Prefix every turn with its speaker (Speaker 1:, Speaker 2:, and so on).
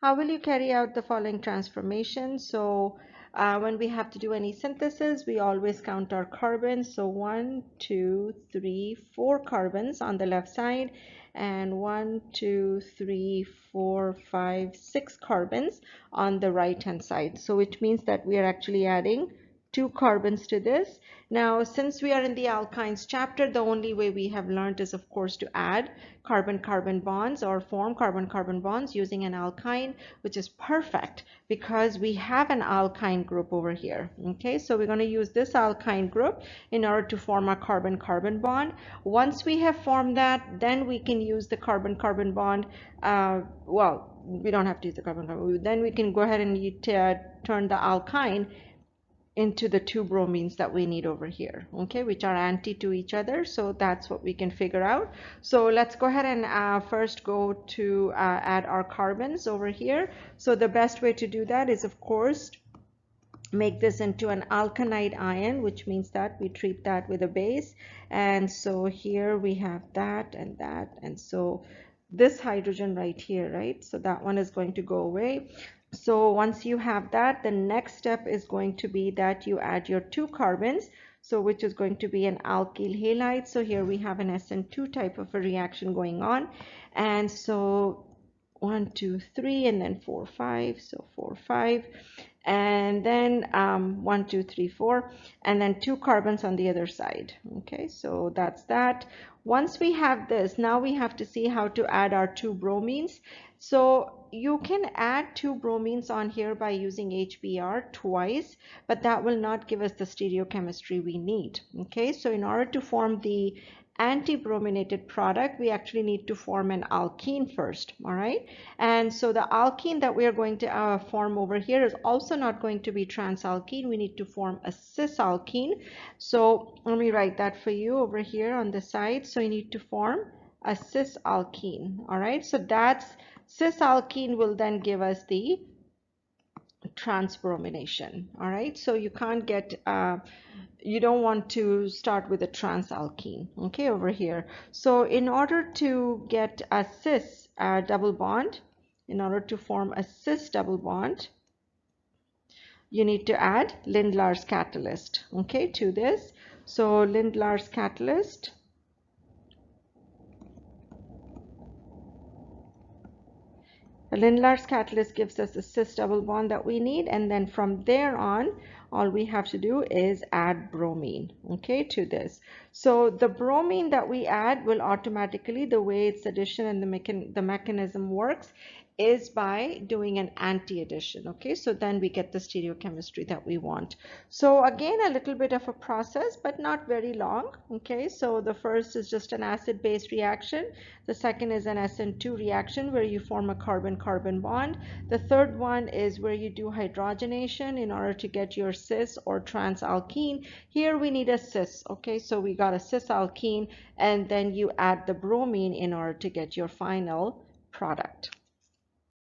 Speaker 1: How will you carry out the following transformation? So when we have to do any synthesis, we always count our carbons. So 1, 2, 3, 4 carbons on the left side, and 1, 2, 3, 4, 5, 6 carbons on the right hand side. So which means that we are actually adding 2 carbons to this. Now, since we are in the alkynes chapter, the only way we have learned is, of course, to add carbon-carbon bonds or form carbon-carbon bonds using an alkyne, which is perfect because we have an alkyne group over here. Okay, so we're going to use this alkyne group in order to form a carbon-carbon bond. Once we have formed that, then we can use the carbon-carbon bond. Well, we don't have to use the carbon-carbon. Then we can go ahead and turn the alkyne into the 2 bromines that we need over here, okay, which are anti to each other. So that's what we can figure out. So let's go ahead and first go to add our carbons over here. So the best way to do that is, of course, make this into an alkanite ion, which means that we treat that with a base. And so here we have that and that, and so this hydrogen right here, right, so that one is going to go away. So once you have that, the next step is going to be that you add your 2 carbons, so which is going to be an alkyl halide. So here we have an SN2 type of a reaction going on. And so 1, 2, 3, and then 4, 5. So 4, 5, and then 1, 2, 3, 4, and then 2 carbons on the other side. Okay, so that's that. Once we have this, now we have to see how to add our 2 bromines. So you can add 2 bromines on here by using HBr twice, but that will not give us the stereochemistry we need. Okay, so in order to form the anti-brominated product, we actually need to form an alkene first. All right, and so the alkene that we are going to form over here is also not going to be transalkene. We need to form a cis-alkene. So let me write that for you over here on the side. So you need to form a cis-alkene. All right, so that's cis-alkene will then give us the transbromination. All right, so you can't get you don't want to start with a transalkene, okay, over here. So in order to get a cis double bond, in order to form a cis double bond, you need to add Lindlar's catalyst, okay, to this. So Lindlar's catalyst, Lindlar's catalyst gives us the cis double bond that we need, and then from there on, all we have to do is add bromine, okay, to this. So the bromine that we add will automatically, the way its addition and the mechanism works is by doing an anti-addition, okay, so then we get the stereochemistry that we want. So again, a little bit of a process, but not very long, okay. So the first is just an acid-base reaction. The second is an SN2 reaction where you form a carbon-carbon bond. The third one is where you do hydrogenation in order to get your cis or transalkene. Here we need a cis, okay, so we got a cis-alkene, and then you add the bromine in order to get your final product.